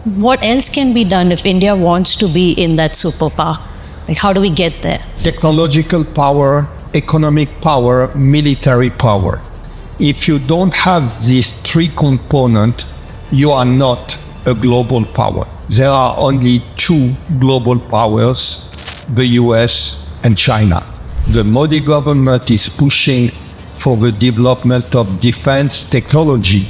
What else can be done if India wants to be in that superpower? Like, how do we get there? Technological power, economic power, military power. If you don't have these three components, you are not a global power. There are only two global powers, the US and China. The Modi government is pushing for the development of defense technology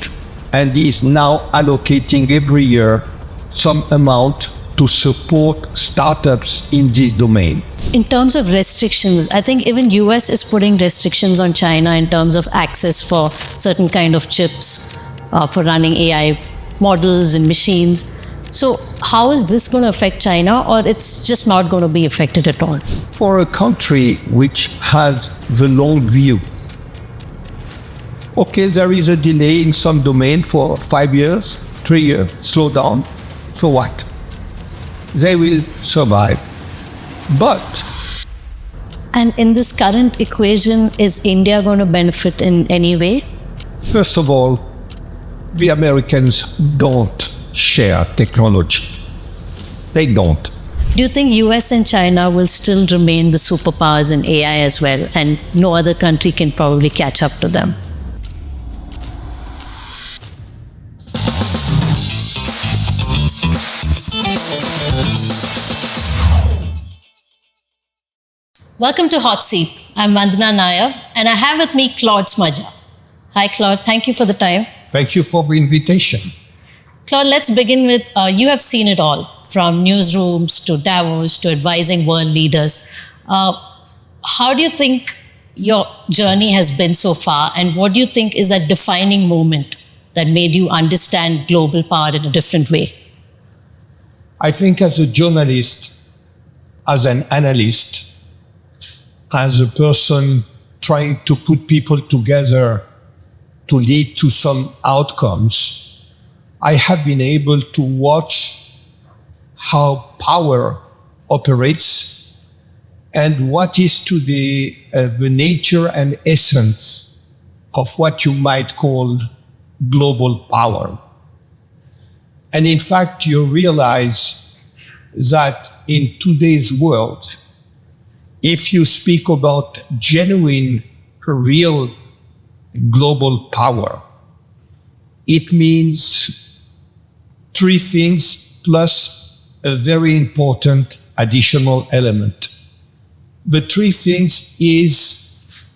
and is now allocating every year some amount to support startups in this domain. In terms of restrictions, I think even US is putting restrictions on China in terms of access for certain kind of chips for running AI models and machines. So how is this going to affect China, or it's just not going to be affected at all? For a country which has the long view, okay, there is a delay in some domain for 5 years, 3 years, slow down. So what? They will survive. But... And in this current equation, is India going to benefit in any way? First of all, the Americans don't share technology. They don't. Do you think US and China will still remain the superpowers in AI as well, and no other country can probably catch up to them? Welcome to Hot Seat. I'm Vandana Nair, and I have with me Claude Smadja. Hi Claude, thank you for the time. Thank you for the invitation. Claude, let's begin with, you have seen it all, from newsrooms to Davos to advising world leaders. How do you think your journey has been so far, and what do you think is that defining moment that made you understand global power in a different way? I think as a journalist, as an analyst, as a person trying to put people together to lead to some outcomes, I have been able to watch how power operates and what is today the nature and essence of what you might call global power. And in fact, you realize that in today's world, if you speak about genuine, real global power, it means three things plus a very important additional element. The three things is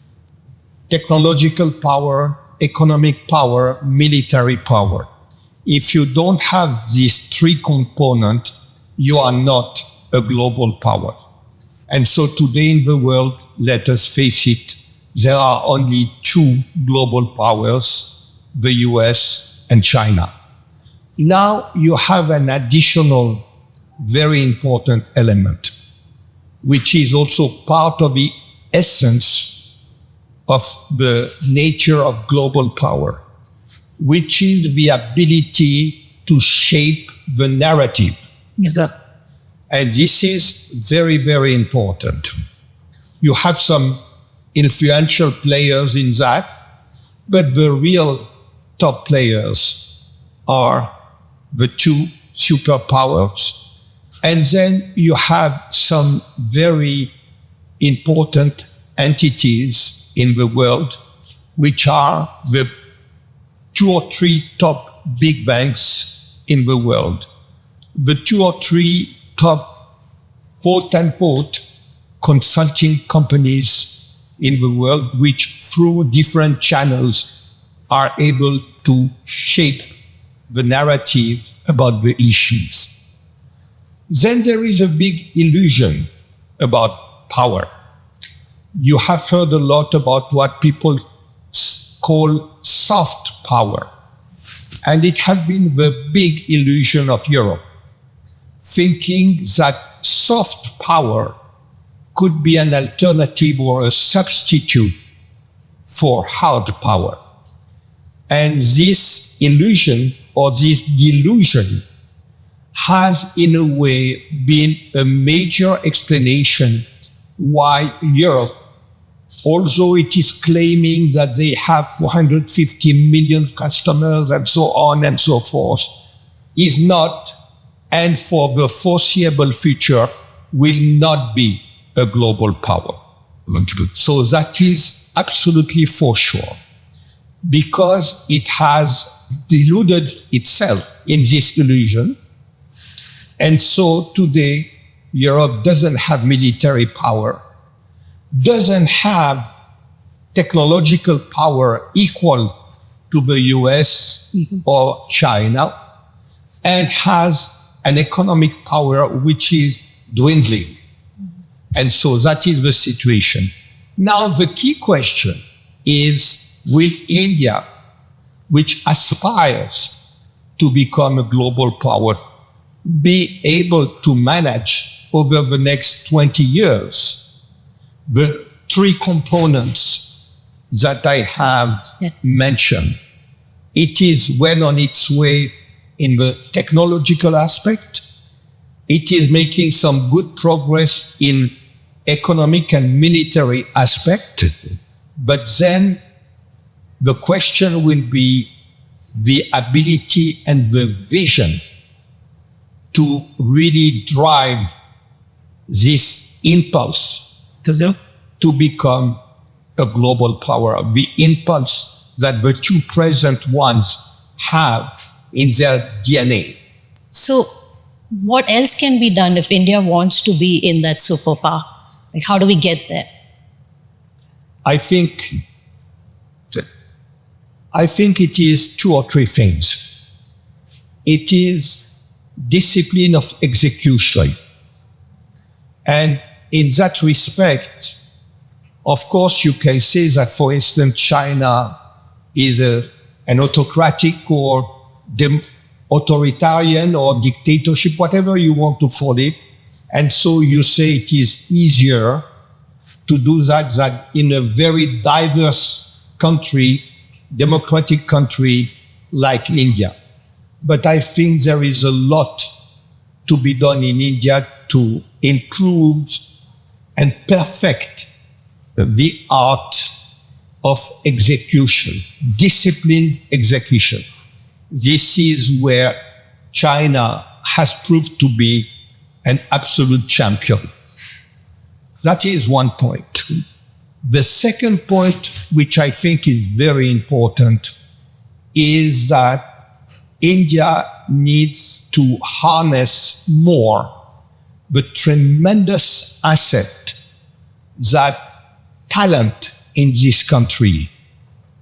technological power, economic power, military power. If you don't have these three components, you are not a global power. And so today in the world, let us face it, there are only two global powers, the US and China. Now you have an additional very important element, which is also part of the essence of the nature of global power, which is the ability to shape the narrative. Yeah. And this is very, very important. You have some influential players in that, but the real top players are the two superpowers. And then you have some very important entities in the world, which are the 2 or 3 top big banks in the world. The 2 or 3 top, quote-unquote, consulting companies in the world, which through different channels are able to shape the narrative about the issues. Then there is a big illusion about power. You have heard a lot about what people call soft power. And it has been the big illusion of Europe, thinking that soft power could be an alternative or a substitute for hard power. And this illusion or this delusion has in a way been a major explanation why Europe, although it is claiming that they have 450 million customers and so on and so forth, is not and for the foreseeable future will not be a global power. So that is absolutely for sure, because it has deluded itself in this illusion. And so today, Europe doesn't have military power, doesn't have technological power equal to the US or China, and has an economic power which is dwindling. And so that is the situation. Now, the key question is, will India, which aspires to become a global power, be able to manage over the next 20 years the three components that I have mentioned? It is well on its way in the technological aspect. It is making some good progress in economic and military aspect. But then the question will be the ability and the vision to really drive this impulse to become a global power, the impulse that the two present ones have in their DNA. So, what else can be done if India wants to be in that superpower? Like, how do we get there? I think it is two or three things. It is discipline of execution. And in that respect, of course, you can say that, for instance, China is an autocratic or authoritarian or dictatorship, whatever you want to call it. And so you say it is easier to do that than in a very diverse country, democratic country like India. But I think there is a lot to be done in India to improve and perfect the art of execution, disciplined execution. This is where China has proved to be an absolute champion. That is one point. The second point, which I think is very important, is that India needs to harness more the tremendous asset that talent in this country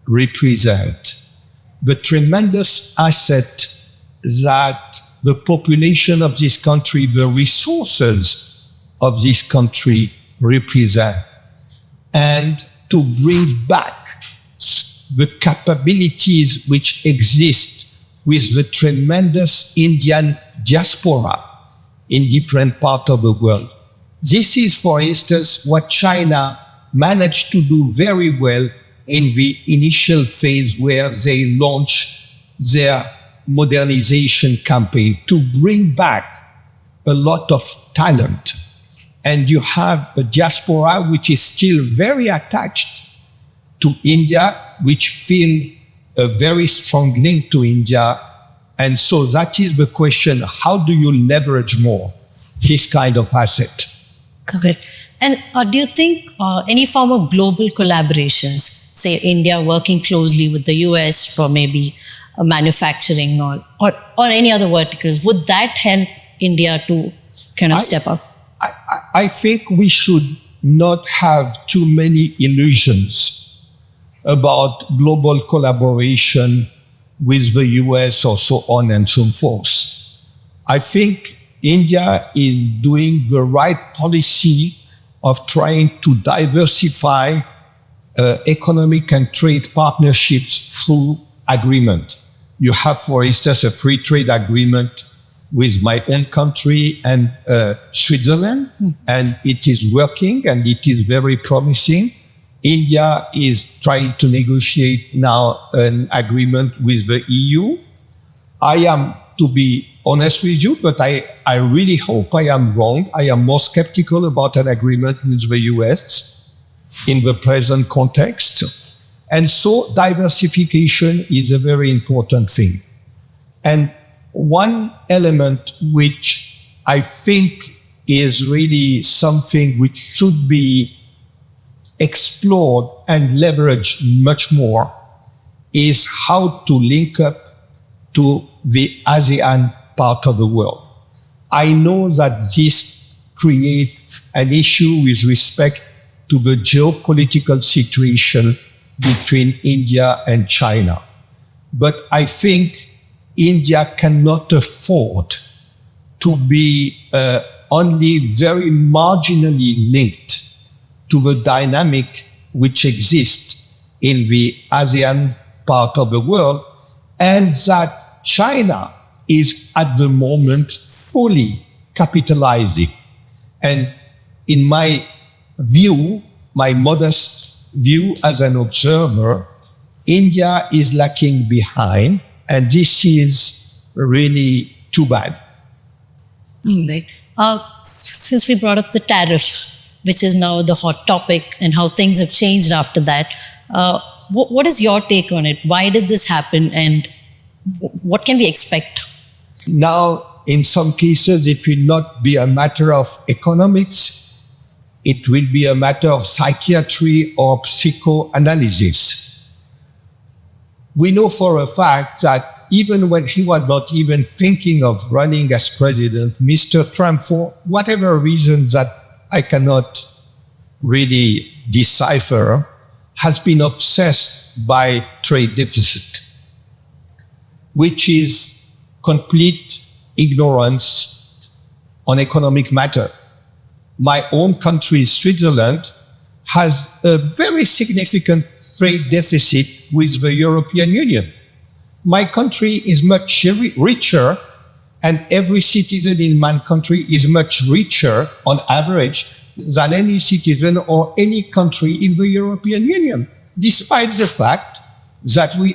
represent, the tremendous asset that the population of this country, the resources of this country represent, and to bring back the capabilities which exist with the tremendous Indian diaspora in different parts of the world. This is, for instance, what China managed to do very well in the initial phase where they launched their modernization campaign to bring back a lot of talent. And you have a diaspora which is still very attached to India, which feel a very strong link to India. And so that is the question, how do you leverage more this kind of asset? Correct. And do you think any form of global collaborations, say India working closely with the US for maybe manufacturing or any other verticals, would that help India to kind of step up? I think we should not have too many illusions about global collaboration with the US or so on and so forth. I think India is doing the right policy of trying to diversify economic and trade partnerships through agreement. You have, for instance, a free trade agreement with my own country and Switzerland, and it is working and it is very promising. India is trying to negotiate now an agreement with the EU. I am, to be honest with you, but I really hope I am wrong. I am more skeptical about an agreement with the US in the present context. And so diversification is a very important thing. And one element which I think is really something which should be explored and leveraged much more is how to link up to the ASEAN part of the world. I know that this creates an issue with respect to the geopolitical situation between India and China. But I think India cannot afford to be only very marginally linked to the dynamic which exists in the ASEAN part of the world, and that China is at the moment fully capitalizing. And in my view, my modest view as an observer, India is lacking behind, and this is really too bad. Right. Since we brought up the tariffs, which is now the hot topic, and how things have changed after that, what is your take on it? Why did this happen, and what can we expect? Now, in some cases, it will not be a matter of economics. It will be a matter of psychiatry or psychoanalysis. We know for a fact that even when he was not even thinking of running as president, Mr. Trump, for whatever reason that I cannot really decipher, has been obsessed by trade deficit, which is complete ignorance on economic matter. My own country, Switzerland, has a very significant trade deficit with the European Union. My country is much richer, and every citizen in my country is much richer on average than any citizen or any country in the European Union, despite the fact that we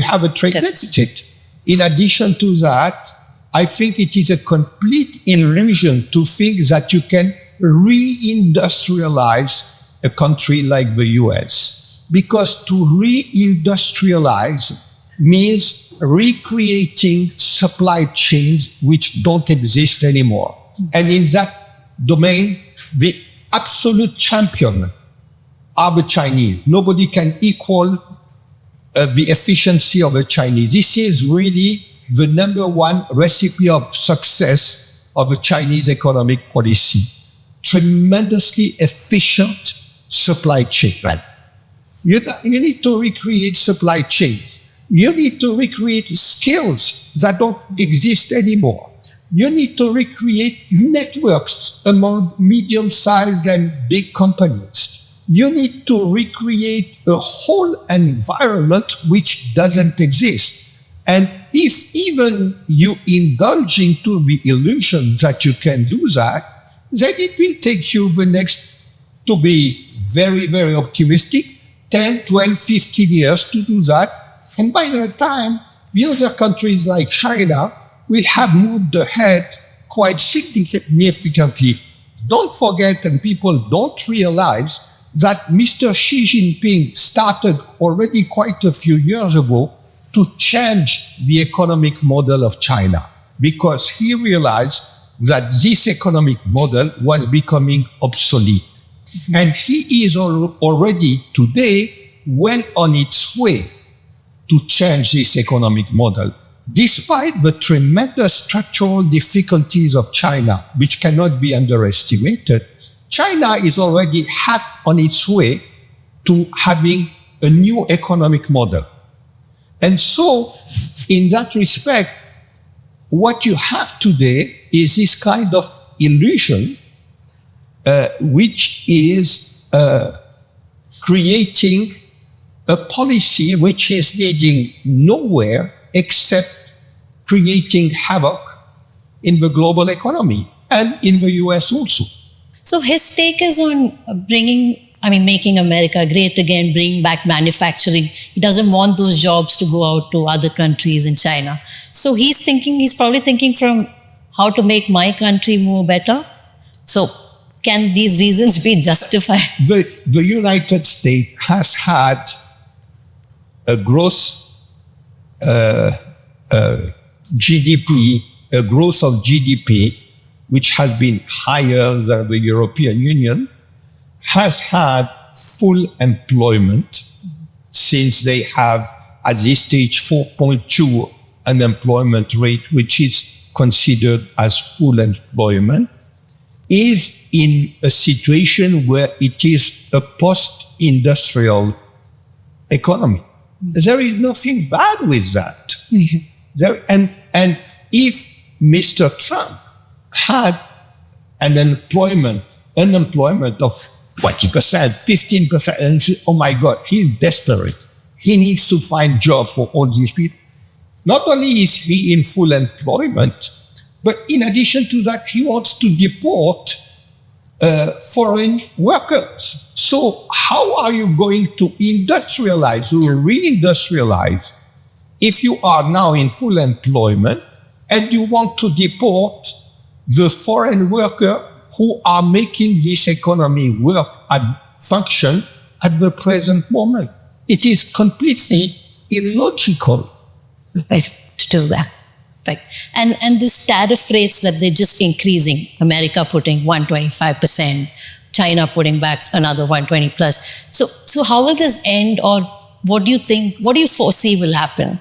have a trade deficit. In addition to that, I think it is a complete illusion to think that you can reindustrialize a country like the US. Because to reindustrialize means recreating supply chains which don't exist anymore. And in that domain, the absolute champion are the Chinese. Nobody can equal the efficiency of the Chinese. This is really the number one recipe of success of the Chinese economic policy. Tremendously efficient supply chain. Right. You need to recreate supply chains. You need to recreate skills that don't exist anymore. You need to recreate networks among medium-sized and big companies. You need to recreate a whole environment which doesn't exist. And if even you indulge into the illusion that you can do that, then it will take you to be very, very optimistic, 10, 12, 15 years to do that. And by that time, the other countries like China will have moved ahead quite significantly. Don't forget, and people don't realize, that Mr. Xi Jinping started already quite a few years ago to change the economic model of China, because he realized that this economic model was becoming obsolete. And he is already today well on its way to change this economic model. Despite the tremendous structural difficulties of China, which cannot be underestimated, China is already half on its way to having a new economic model. And so, in that respect, what you have today is this kind of illusion which is creating a policy which is leading nowhere except creating havoc in the global economy and in the US also. So his take is on making America great again, bring back manufacturing. He doesn't want those jobs to go out to other countries in China. So he's probably thinking from how to make my country more better. So can these reasons be justified? The United States has had a gross GDP, a growth of GDP, which has been higher than the European Union, has had full employment since they have at this stage 4.2 unemployment rate, which is considered as full employment, is in a situation where it is a post-industrial economy. There is nothing bad with that. And if Mr. Trump had an unemployment of 20%, 15%, and oh my God, he's desperate. He needs to find jobs for all these people. Not only is he in full employment, but in addition to that, he wants to deport foreign workers. So how are you going to industrialize or reindustrialize if you are now in full employment and you want to deport the foreign worker who are making this economy work and function at the present moment? It is completely illogical. To do that. Right. And this tariff rates that they're just increasing, America putting 125%, China putting back another 120 plus. So how will this end, or what do you foresee will happen?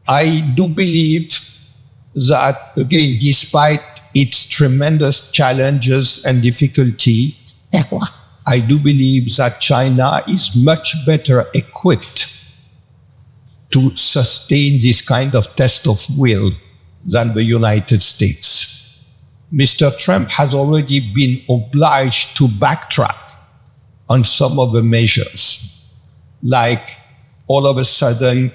I do believe that, again, despite its tremendous challenges and difficulty, I do believe that China is much better equipped to sustain this kind of test of will than the United States. Mr. Trump has already been obliged to backtrack on some of the measures, like all of a sudden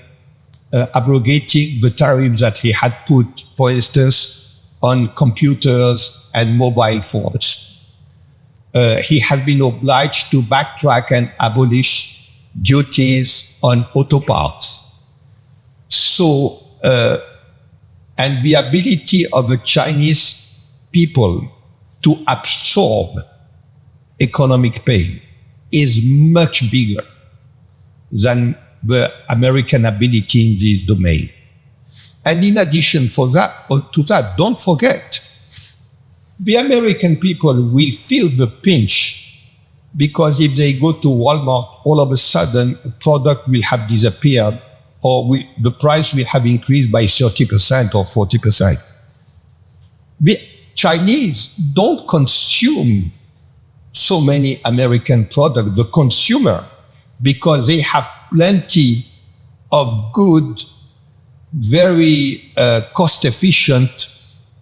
abrogating the tariffs that he had put, for instance, on computers and mobile phones. He has been obliged to backtrack and abolish duties on auto parts. So, and the ability of the Chinese people to absorb economic pain is much bigger than the American ability in this domain. And in addition to that, don't forget, the American people will feel the pinch, because if they go to Walmart, all of a sudden a product will have disappeared, or the price will have increased by 30% or 40%. The Chinese don't consume so many American products, the consumer, because they have plenty of good, very cost-efficient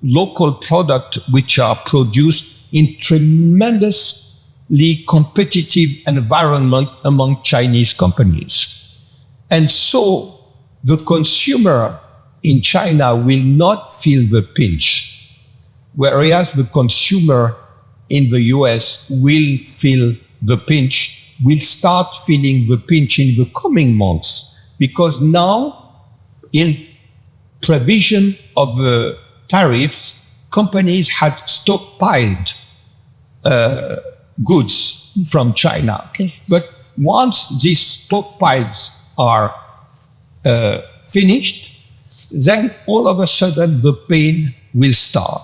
local products which are produced in tremendously competitive environment among Chinese companies. And so the consumer in China will not feel the pinch, whereas the consumer in the US will feel the pinch, will start feeling the pinch in the coming months, because now in provision of the tariffs, companies had stockpiled goods from China. Okay. But once these stockpiles are finished, then all of a sudden the pain will start.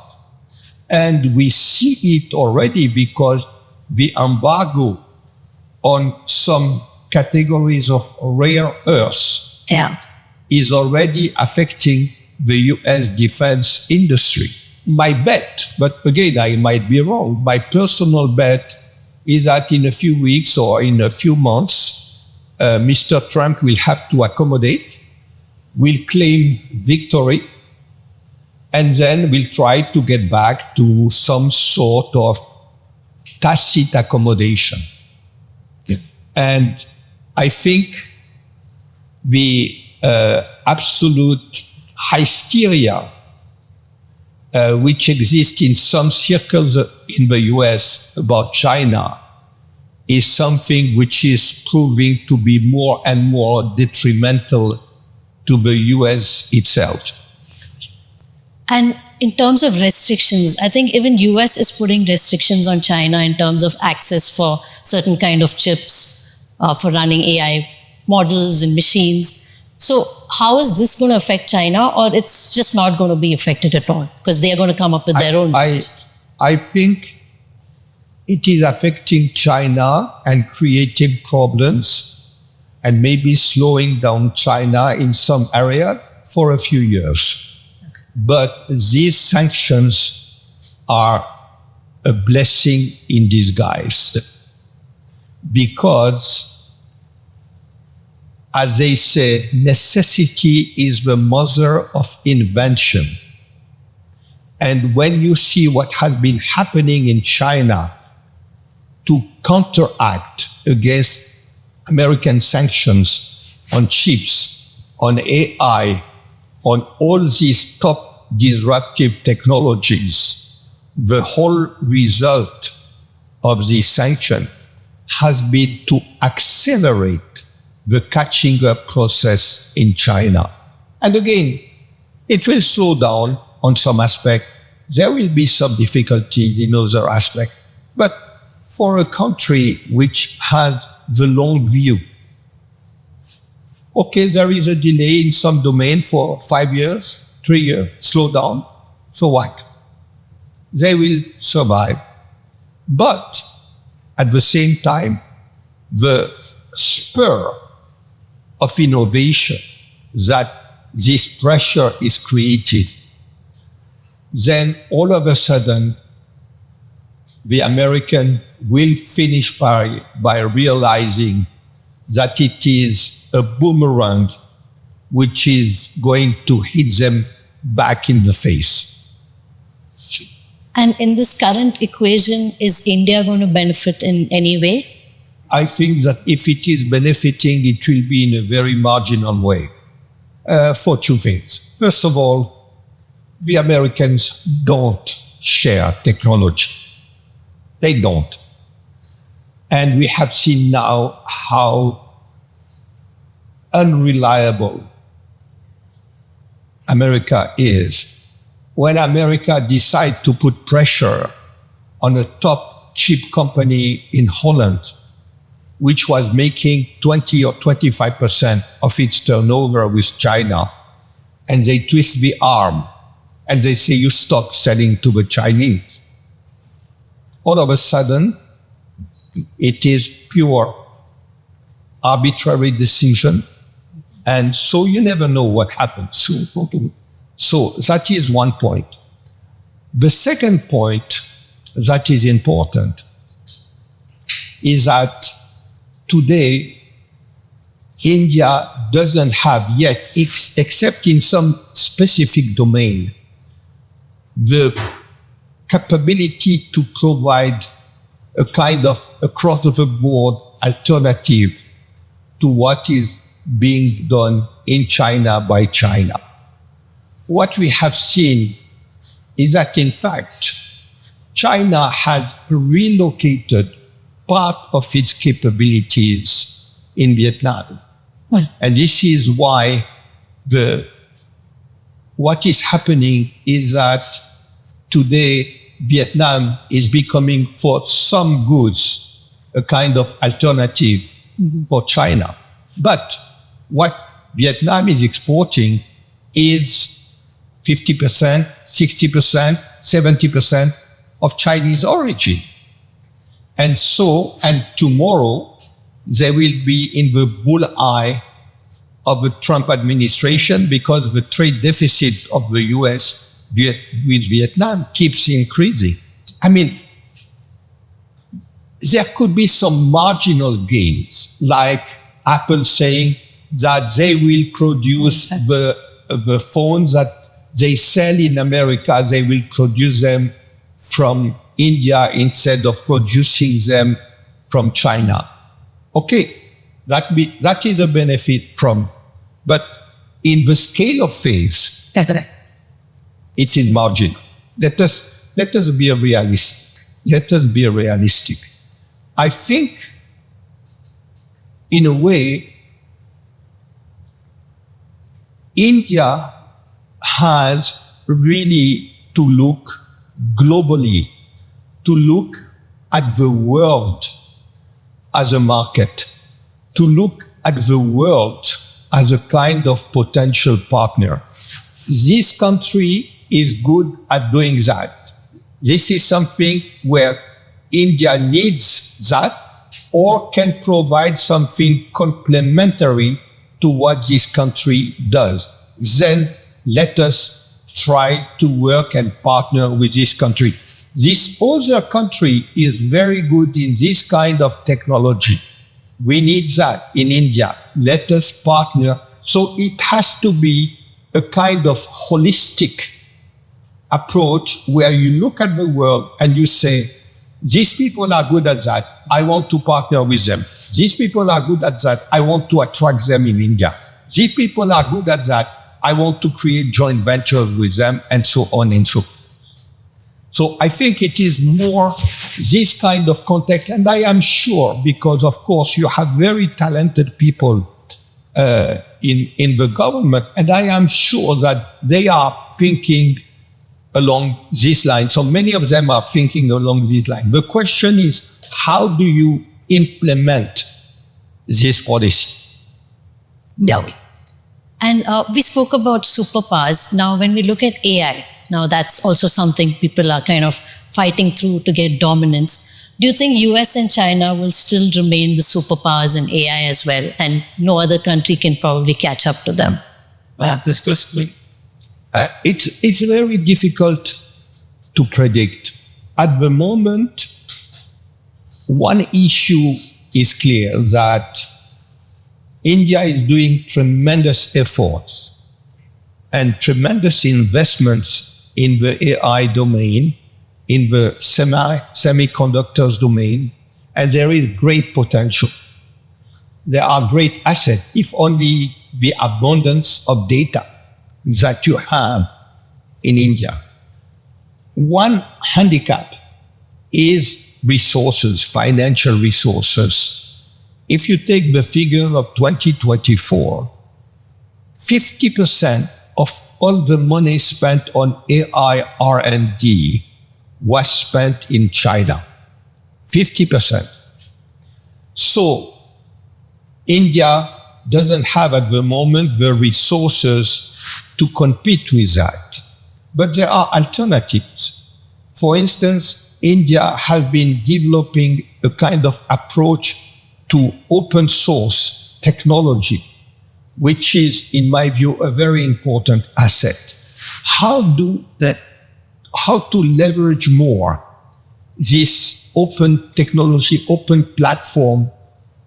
And we see it already, because the embargo on some categories of rare earths is already affecting the US defense industry. My bet, but again, I might be wrong, my personal bet is that in a few weeks or in a few months, Mr. Trump will have to accommodate, will claim victory, and then will try to get back to some sort of tacit accommodation. Yeah. And I think the absolute hysteria which exists in some circles in the US about China is something which is proving to be more and more detrimental to the US itself. And in terms of restrictions, I think even US is putting restrictions on China in terms of access for certain kind of chips for running AI models and machines. So how is this going to affect China, or it's just not going to be affected at all because they are going to come up with their own business? I think it is affecting China and creating problems and maybe slowing down China in some area for a few years. Okay. But these sanctions are a blessing in disguise because, as they say, necessity is the mother of invention. And when you see what has been happening in China to counteract against American sanctions on chips, on AI, on all these top disruptive technologies, the whole result of this sanction has been to accelerate the catching up process in China. And again, it will slow down on some aspect. There will be some difficulties in other aspects. But for a country which has the long view, okay, there is a delay in some domain for 5 years, 3 years, slow down, so what? They will survive. But at the same time, the spur of innovation that this pressure is created, then all of a sudden, the American will finish by realizing that it is a boomerang which is going to hit them back in the face. And in this current equation, is India going to benefit in any way? I think that if it is benefiting, it will be in a very marginal way for two things. First of all, the Americans don't share technology. They don't. And we have seen now how unreliable America is. When America decides to put pressure on a top chip company in Holland, which was making 20 or 25% of its turnover with China, and they twist the arm and they say, you stop selling to the Chinese. All of a sudden, it is pure arbitrary decision. And so you never know what happens. So that is one point. The second point that is important is that today, India doesn't have yet, except in some specific domain, the capability to provide a kind of across-the-board alternative to what is being done in China by China. What we have seen is that, in fact, China has relocated part of its capabilities in Vietnam. And this is why what is happening is that today Vietnam is becoming, for some goods, a kind of alternative for China. But what Vietnam is exporting is 50%, 60%, 70% of Chinese origin. And tomorrow, they will be in the bullseye of the Trump administration because the trade deficit of the US with Vietnam keeps increasing. I mean, there could be some marginal gains, like Apple saying that they will produce the phones that they sell in America, they will produce them from India instead of producing them from China. Okay, that is a benefit from, but in the scale of things, it is marginal. Let us be realistic. Let us be realistic. I think, in a way, India has really to look globally, to look at the world as a market, to look at the world as a kind of potential partner. This country is good at doing that. This is something where India needs that or can provide something complementary to what this country does. Then let us try to work and partner with this country. This other country is very good in this kind of technology. We need that in India. Let us partner. So it has to be a kind of holistic approach where you look at the world and you say, these people are good at that. I want to partner with them. These people are good at that. I want to attract them in India. These people are good at that. I want to create joint ventures with them, and so on and so forth. So I think it is more this kind of context, and I am sure, because of course you have very talented people in the government, and I am sure that they are thinking along this line. So many of them are thinking along this line. The question is, how do you implement this policy? Yeah. And we spoke about superpowers. Now, when we look at AI, now that's also something people are kind of fighting through to get dominance. Do you think US and China will still remain the superpowers in AI as well, and no other country can probably catch up to them? This question, it's very difficult to predict. At the moment, one issue is clear, that India is doing tremendous efforts and tremendous investments in the AI domain, in the semiconductors domain, and there is great potential. There are great assets, if only the abundance of data that you have in India. One handicap is resources, financial resources. If you take the figure of 2024, 50% of all the money spent on AI R&D was spent in China. 50%. So India doesn't have at the moment the resources to compete with that. But there are alternatives. For instance, India has been developing a kind of approach to open source technology, which is, in my view, a very important asset. How to leverage more this open technology, open platform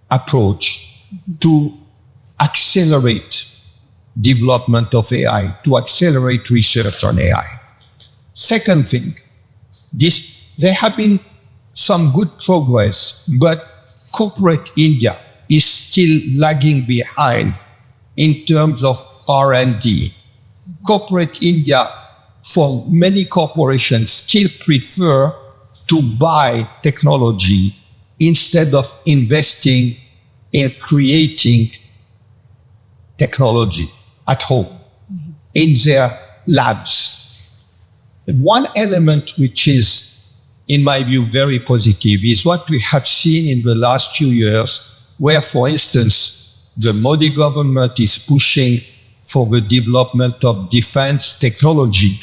approach to accelerate development of AI, to accelerate research on AI. Second thing, there have been some good progress, but corporate India is still lagging behind in terms of R&D. Corporate India, for many corporations, still prefer to buy technology instead of investing in creating technology at home, in their labs. One element which is, in my view, very positive is what we have seen in the last few years, where, for instance, the Modi government is pushing for the development of defense technology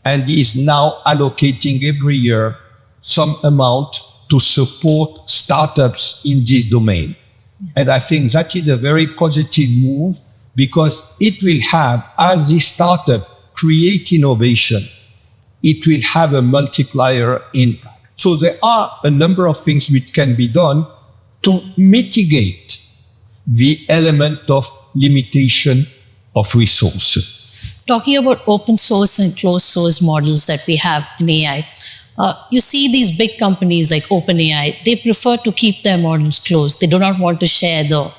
and is now allocating every year some amount to support startups in this domain. And I think that is a very positive move, because it will have, as this startup create innovation, it will have a multiplier impact. So there are a number of things which can be done to mitigate the element of limitation of resources. Talking about open source and closed source models that we have in AI, you see these big companies like OpenAI, they prefer to keep their models closed. They do not want to share the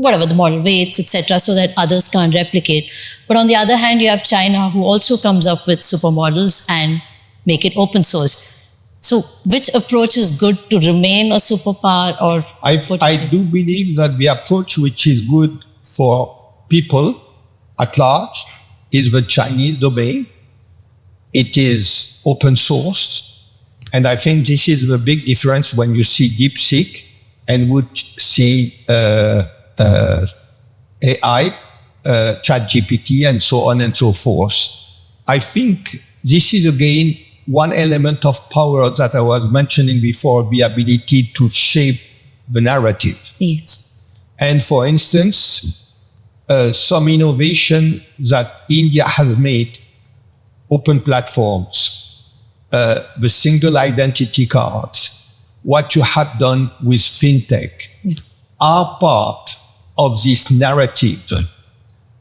model weights, etc., so that others can't replicate. But on the other hand, you have China, who also comes up with supermodels and make it open source. So which approach is good, to remain a superpower, or I do believe that the approach which is good for people at large is the Chinese domain. It is open source. And I think this is the big difference when you see DeepSeek and would see AI, ChatGPT, and so on and so forth. I think this is again one element of power that I was mentioning before, the ability to shape the narrative. Yes. And for instance, some innovation that India has made, open platforms, the single identity cards, what you have done with fintech, are part of this narrative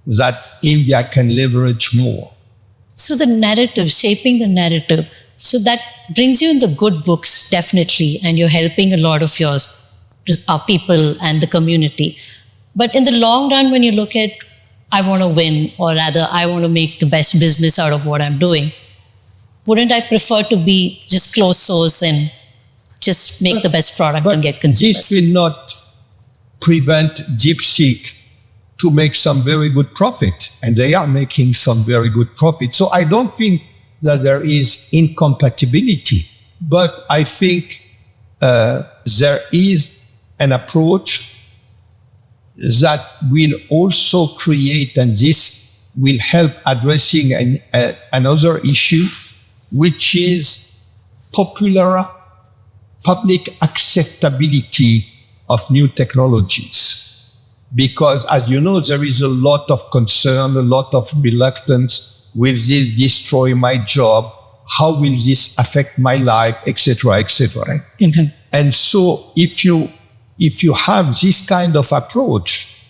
that India can leverage more. So the narrative, shaping the narrative, so that brings you in the good books, definitely, and you're helping a lot of our people and the community. But in the long run, when you look at, I want to win, or rather, I want to make the best business out of what I'm doing, wouldn't I prefer to be just closed source and just make the best product and get consumers? This will not prevent DeepSeek to make some very good profit, and they are making some very good profit. So I don't think that there is incompatibility, but I think there is an approach that will also create, and this will help addressing another issue, which is public acceptability of new technologies. Because, as you know, there is a lot of concern, a lot of reluctance. Will this destroy my job? How will this affect my life, etc., etc. Right? Mm-hmm. And so, if you have this kind of approach,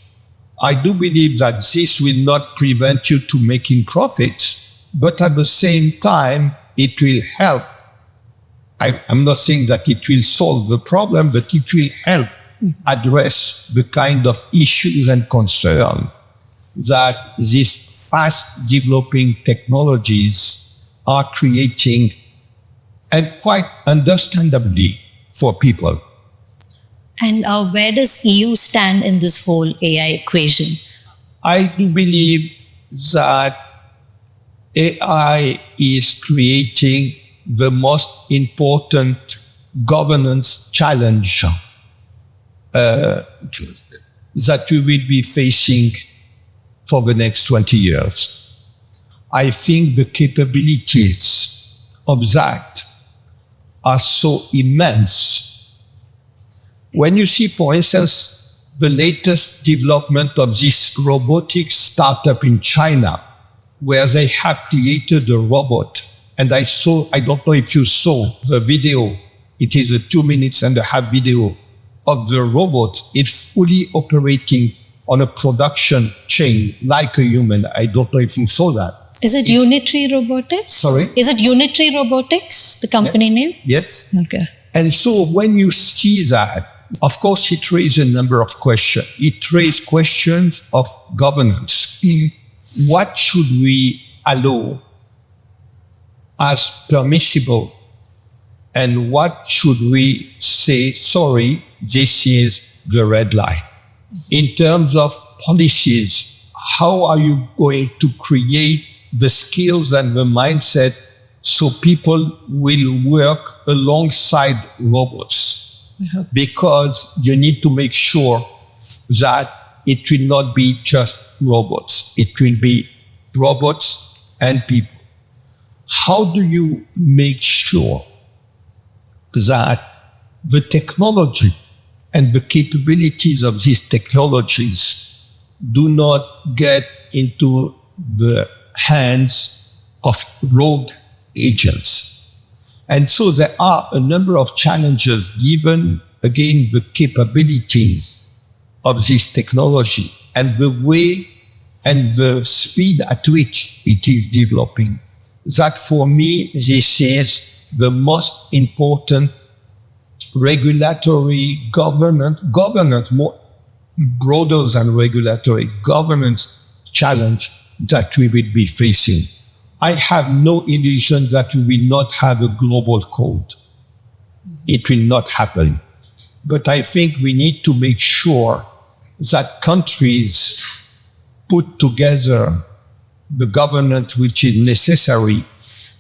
I do believe that this will not prevent you to making profits, but at the same time, it will help. I'm not saying that it will solve the problem, but it will help address the kind of issues and concern that these fast developing technologies are creating, and quite understandably for people. And where does EU stand in this whole AI equation? I do believe that AI is creating the most important governance challenge that we will be facing for the next 20 years. I think the capabilities of that are so immense. When you see, for instance, the latest development of this robotics startup in China, where they have created a robot, and I don't know if you saw the video, it is a 2.5 minute video of the robot. It's fully operating on a production chain like a human. I don't know if you saw that. Is it Unitary Robotics? Sorry? Is it Unitary Robotics, the company name? Yes. Okay. And so when you see that, of course, it raises a number of questions. It raises questions of governance. Mm-hmm. What should we allow as permissible? And what should we say, sorry, this is the red line? In terms of policies, how are you going to create the skills and the mindset so people will work alongside robots? Mm-hmm. Because you need to make sure that it will not be just robots. It will be robots and people. How do you make sure that the technology and the capabilities of these technologies do not get into the hands of rogue agents? And so there are a number of challenges given, again, the capabilities of this technology and the way and the speed at which it is developing. That for me, this is the most important regulatory governance, more broader than regulatory governance challenge that we will be facing. I have no illusion that we will not have a global code. It will not happen. But I think we need to make sure that countries put together the governance which is necessary,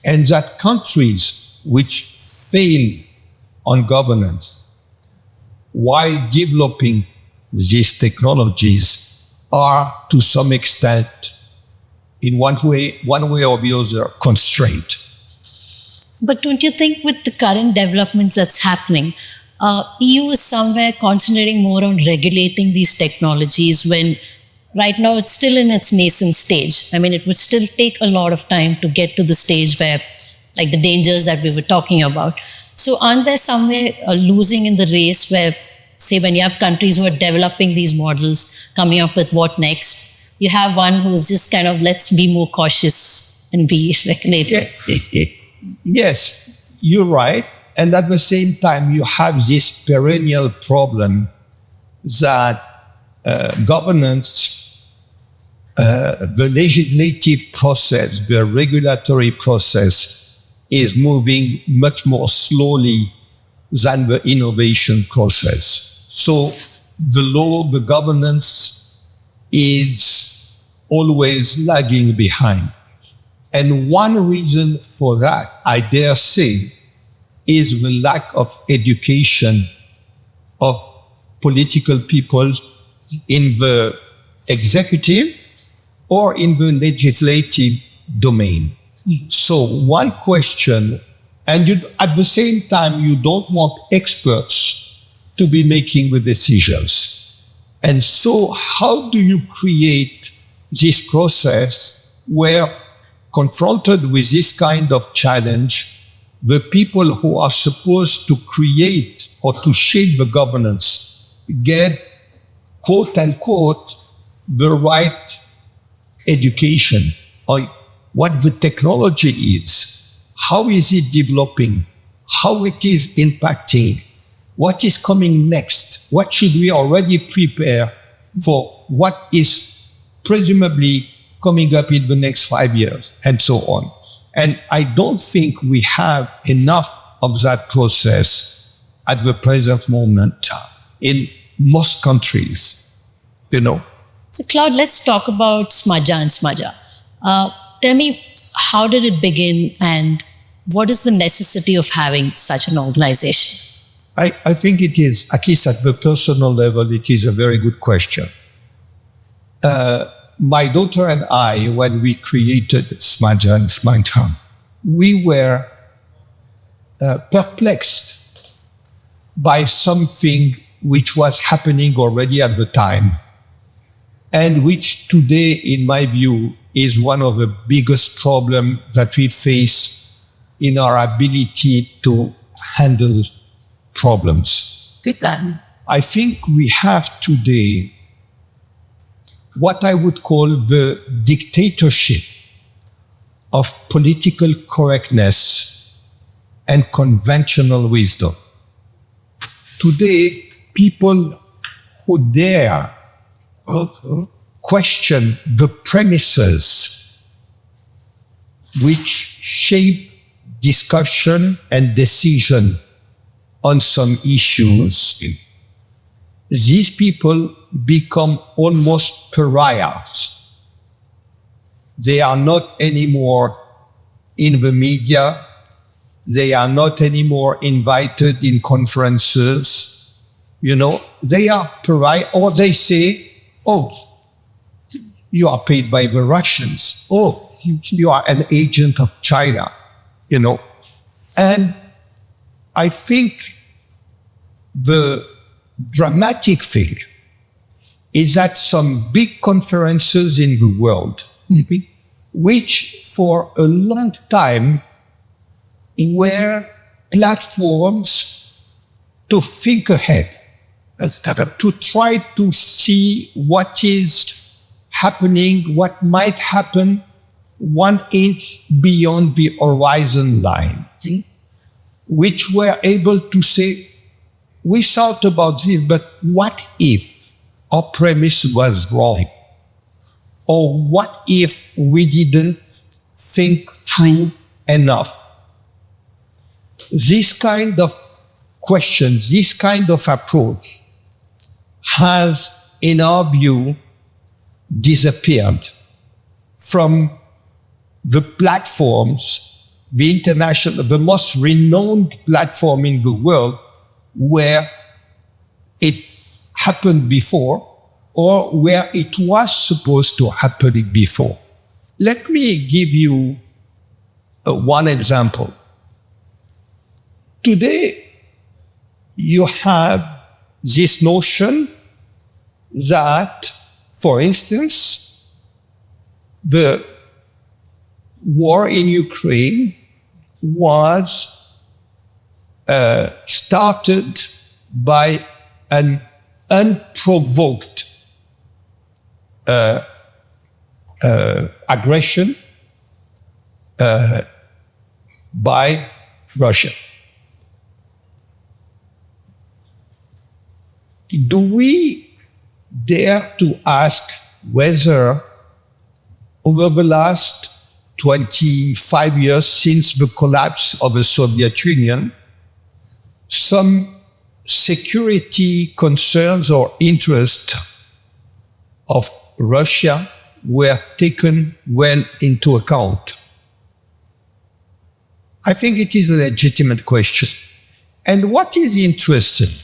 and that countries which fail on governance while developing these technologies are to some extent, in one way or the other, constrained. But don't you think with the current developments that's happening, EU is somewhere concentrating more on regulating these technologies when right now it's still in its nascent stage? I mean, it would still take a lot of time to get to the stage where, like the dangers that we were talking about. So aren't there somewhere losing in the race where, say, when you have countries who are developing these models, coming up with what next, you have one who's just kind of, let's be more cautious and be regulated. Yes, you're right. And at the same time, you have this perennial problem that governance, the legislative process, the regulatory process is moving much more slowly than the innovation process. So the law, the governance is always lagging behind. And one reason for that, I dare say, is the lack of education of political people in the executive or in the legislative domain. So one question, and at the same time, you don't want experts to be making the decisions. And so how do you create this process where, confronted with this kind of challenge, the people who are supposed to create or to shape the governance get, quote unquote, the right education on what the technology is, how is it developing, how it is impacting, what is coming next, what should we already prepare for what is presumably coming up in the next 5 years, and so on. And I don't think we have enough of that process at the present moment in most countries, you know. So Claude, let's talk about Smadja and Smadja. Tell me, how did it begin and what is the necessity of having such an organization? I think it is, at least at the personal level, it is a very good question. My daughter and I, when we created Smadja and Smadja, we were perplexed by something which was happening already at the time, and which today, in my view, is one of the biggest problems that we face in our ability to handle problems. I think we have today what I would call the dictatorship of political correctness and conventional wisdom. Today, people who dare question the premises which shape discussion and decision on some issues, these people become almost pariahs. They are not anymore in the media. They are not anymore invited in conferences. You know, they are pariah, or they say, oh, you are paid by the Russians. Oh, you are an agent of China, you know. And I think the dramatic thing is that some big conferences in the world, which for a long time were platforms to think ahead, to try to see what is happening, what might happen 1 inch beyond the horizon line, which were able to say, we thought about this, but what if our premise was wrong? Or what if we didn't think through enough? This kind of question, this kind of approach has, in our view, disappeared from the platforms, the most renowned platform in the world, where it happened before, or where it was supposed to happen before. Let me give you one example. Today, you have this notion that, for instance, the war in Ukraine was started by an unprovoked aggression by Russia. Do we dare to ask whether over the last 25 years since the collapse of the Soviet Union, some security concerns or interest of Russia were taken well into account? I think it is a legitimate question. And what is interesting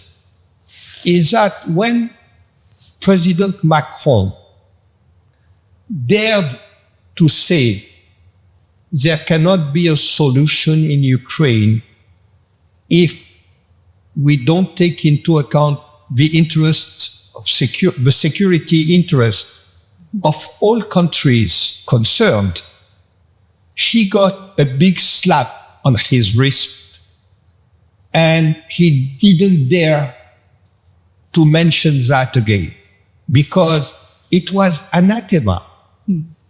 is that when President Macron dared to say there cannot be a solution in Ukraine if we don't take into account the interests of the security interests of all countries concerned, he got a big slap on his wrist, and he didn't dare to mention that again because it was anathema.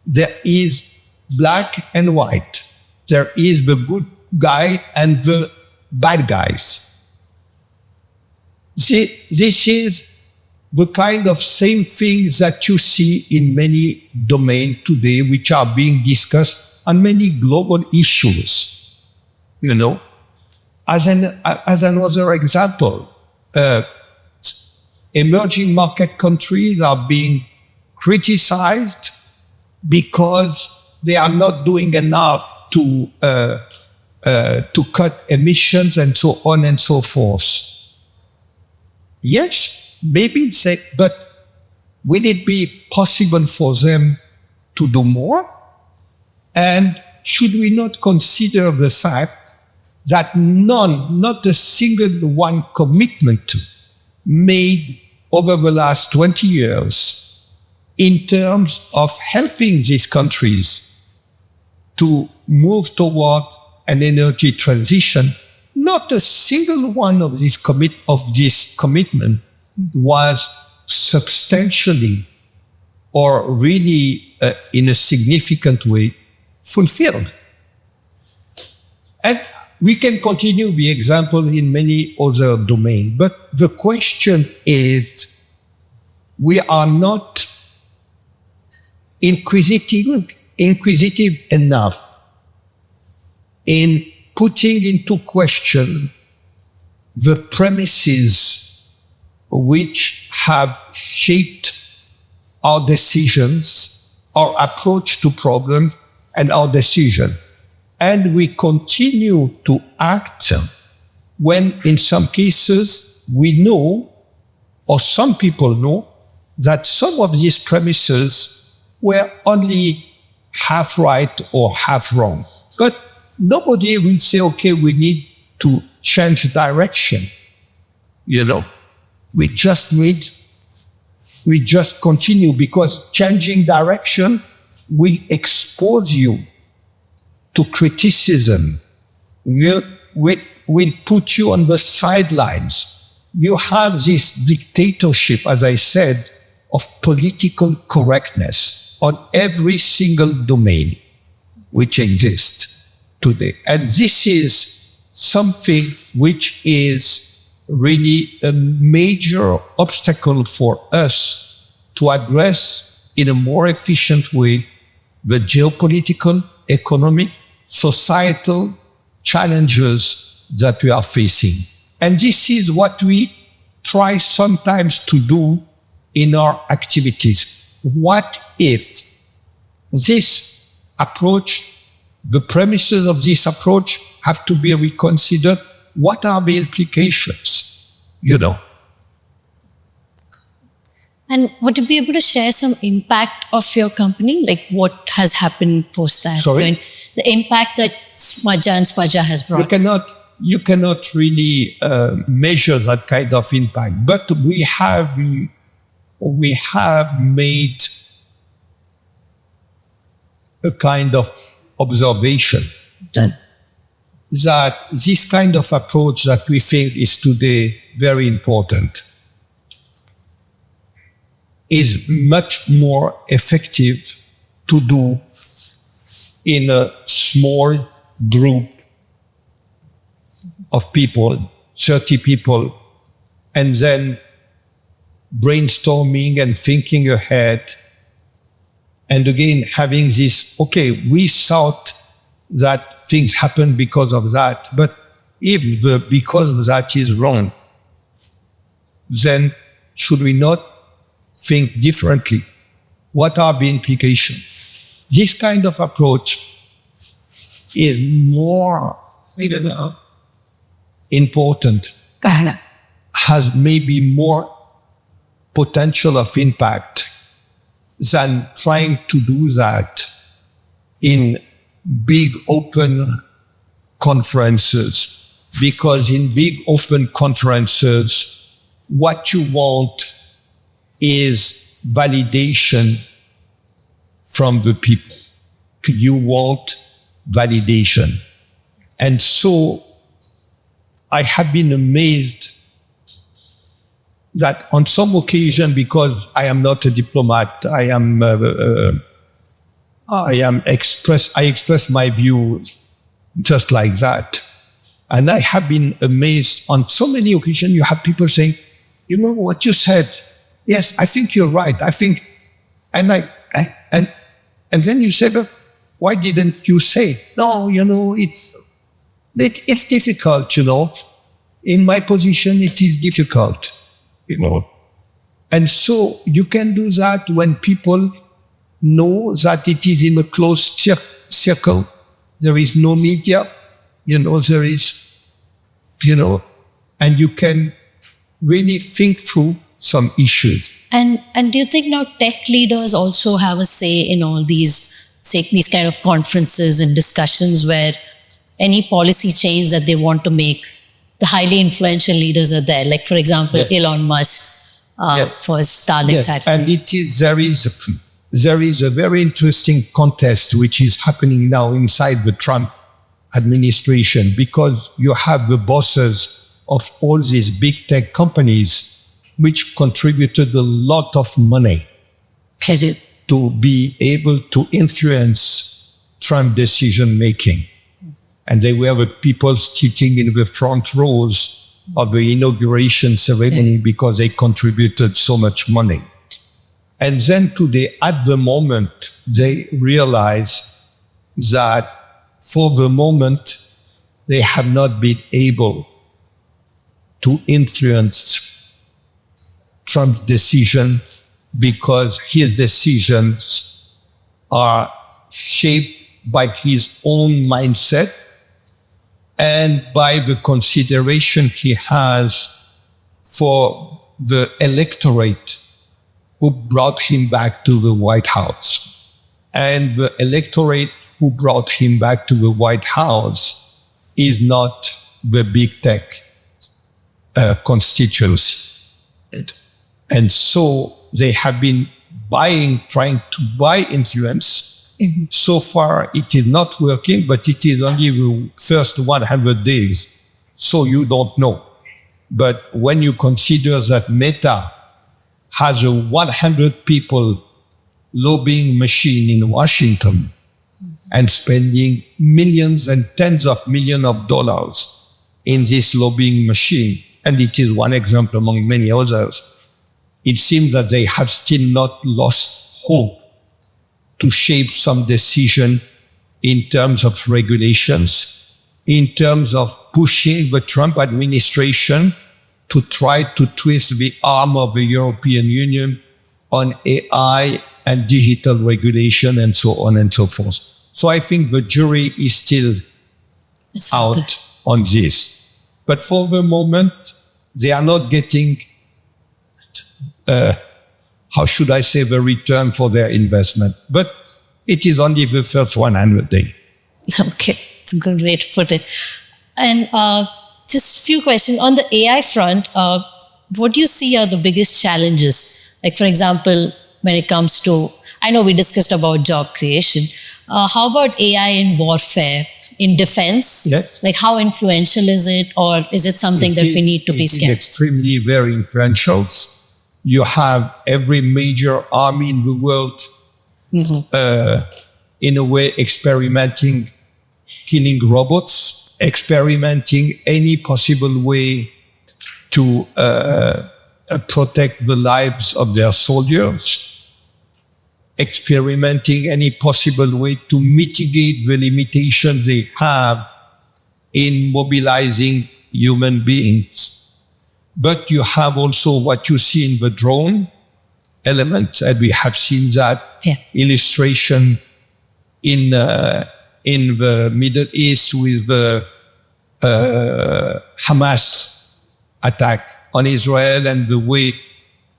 There is black and white. There is the good guy and the bad guys. See, this is the kind of same things that you see in many domains today, which are being discussed on many global issues. You know, as another example, emerging market countries are being criticized because they are not doing enough to cut emissions and so on and so forth. Yes, maybe but will it be possible for them to do more? And should we not consider the fact that not a single one commitment made over the last 20 years in terms of helping these countries to move toward an energy transition, not a single one of this commitment was substantially or really in a significant way fulfilled. And we can continue the example in many other domains, but the question is, we are not inquisitive enough in putting into question the premises which have shaped our decisions, our approach to problems, and our decision. And we continue to act when in some cases we know, or some people know, that some of these premises were only half right or half wrong. But nobody will say, okay, we need to change direction. You know, we just continue, because changing direction will expose you to criticism, will put you on the sidelines. You have this dictatorship, as I said, of political correctness on every single domain which exists today. And this is something which is really a major obstacle for us to address in a more efficient way the geopolitical, economic, societal challenges that we are facing. And this is what we try sometimes to do in our activities. What if this approach, the premises of this approach have to be reconsidered? What are the implications? You know. And would you be able to share some impact of your company? Like what has happened post that? Sorry? The impact that Smadja and Smadja has brought. You cannot really measure that kind of impact, but we have made a kind of observation that this kind of approach that we think is today very important is much more effective to do in a small group of people, 30 people, and then brainstorming and thinking ahead. And again, having this, okay, we thought that things happen because of that, but if the because of that is wrong, then should we not think differently? What are the implications? This kind of approach is more important, has maybe more potential of impact than trying to do that in big open conferences. Because in big open conferences, what you want is validation from the people. You want validation. And so I have been amazed that on some occasion, because I am not a diplomat, I express my view just like that. And I have been amazed on so many occasions. You have people saying, you know what you said? Yes, I think you're right. I think, and then you say, but why didn't you say? No, it's difficult, In my position, it is difficult, And so you can do that when people know that it is in a closed circle. There is no media, there is, and you can really think through some issues. And do you think now tech leaders also have a say in all these kind of conferences and discussions where any policy change that they want to make, the highly influential leaders are there? Like, for example, Elon Musk for his Starlink satellite. And there is a very interesting contest which is happening now inside the Trump administration, because you have the bosses of all these big tech companies which contributed a lot of money to be able to influence Trump decision making. And they were the people sitting in the front rows of the inauguration ceremony because they contributed so much money. And then today, at the moment, they realize that for the moment, they have not been able to influence Trump's decision because his decisions are shaped by his own mindset and by the consideration he has for the electorate who brought him back to the White House. And the electorate who brought him back to the White House is not the big tech constituency. And so they have been trying to buy influence. So far, it is not working, but it is only the first 100 days. So you don't know. But when you consider that Meta has a 100 people lobbying machine in Washington and spending millions and tens of millions of dollars in this lobbying machine, and it is one example among many others, it seems that they have still not lost hope to shape some decision in terms of regulations, in terms of pushing the Trump administration to try to twist the arm of the European Union on AI and digital regulation and so on and so forth. So I think the jury is still out on this. But for the moment, they are not getting how should I say, the return for their investment. But it is only the first 100 days. Okay, it's a good way to put it. And just a few questions. On the AI front, what do you see are the biggest challenges? Like, for example, when it comes to, I know we discussed about job creation. How about AI in warfare, in defense? Yes. Like, how influential is it? Or is it something that we need to be scared? It is extremely very influential. You have every major army in the world, in a way, experimenting, killing robots, experimenting any possible way to protect the lives of their soldiers, experimenting any possible way to mitigate the limitations they have in mobilizing human beings. But you have also what you see in the drone element, and we have seen that illustration in the Middle East with the Hamas attack on Israel and the way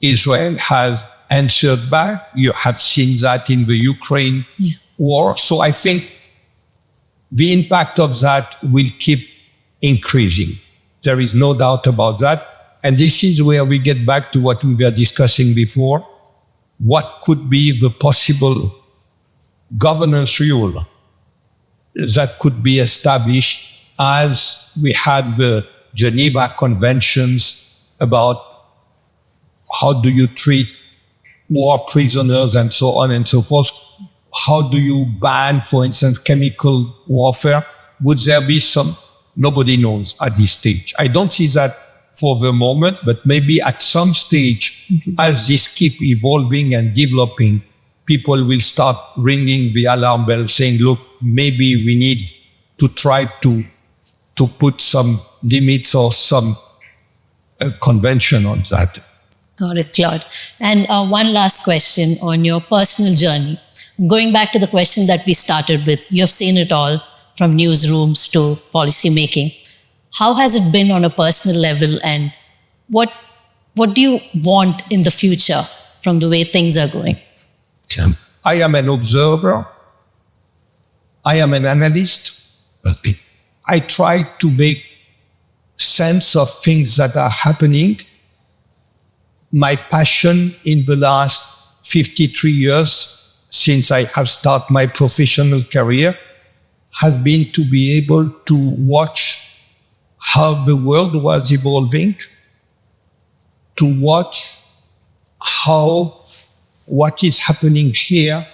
Israel has answered back. You have seen that in the Ukraine war. So I think the impact of that will keep increasing. There is no doubt about that. And this is where we get back to what we were discussing before. What could be the possible governance rule that could be established as we had the Geneva Conventions about how do you treat war prisoners and so on and so forth. How do you ban, for instance, chemical warfare? Would there be some? Nobody knows at this stage. I don't see that for the moment, but maybe at some stage, as this keep evolving and developing, people will start ringing the alarm bell saying, look, maybe we need to try to put some limits or some convention on that. Got it, Claude. And one last question on your personal journey. Going back to the question that we started with, you have seen it all from newsrooms to policy making. How has it been on a personal level, and what do you want in the future from the way things are going? I am an observer. I am an analyst. I try to make sense of things that are happening. My passion in the last 53 years, since I have started my professional career, has been to be able to watch how the world was evolving, to watch how what is happening here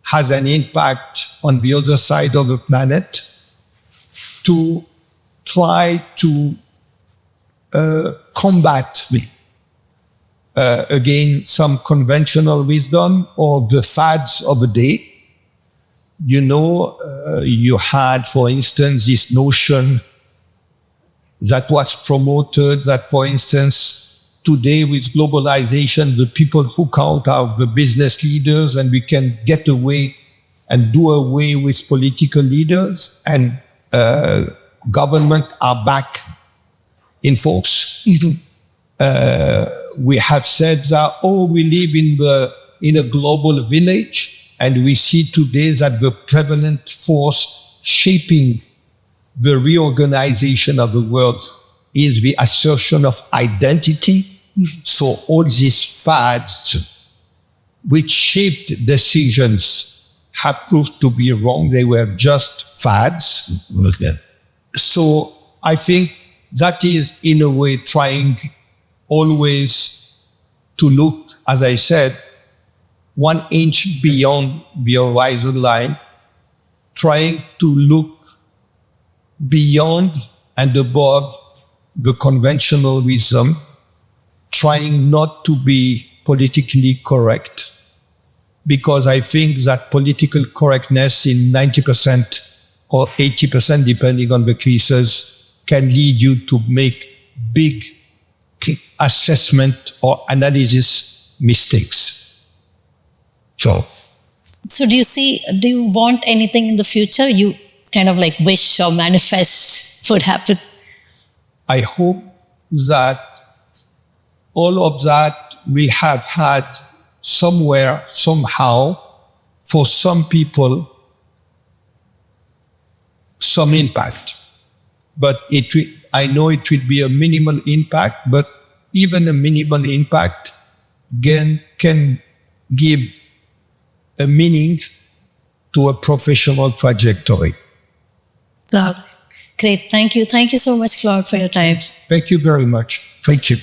has an impact on the other side of the planet, to try to combat again some conventional wisdom or the fads of the day. You know, you had, for instance, this notion that was promoted that, for instance, today with globalization, the people who count are the business leaders, and we can get away and do away with political leaders, and government are back in force. We have said that, we live in a global village, and we see today that the prevalent force shaping the reorganization of the world is the assertion of identity. So all these fads which shaped decisions have proved to be wrong. They were just fads. So I think that is, in a way, trying always to look, as I said, 1 inch beyond the horizon line, trying to look beyond and above the conventional wisdom, trying not to be politically correct, because I think that political correctness in 90% or 80%, depending on the cases, can lead you to make big assessment or analysis mistakes. So do you want anything in the future you kind of like wish or manifest would happen? I hope that all of that we have had somewhere, somehow, for some people, some impact. But I know it will be a minimal impact, but even a minimal impact can give a meaning to a professional trajectory. Great. Thank you. Thank you so much, Claude, for your time. Thank you very much. Thank you.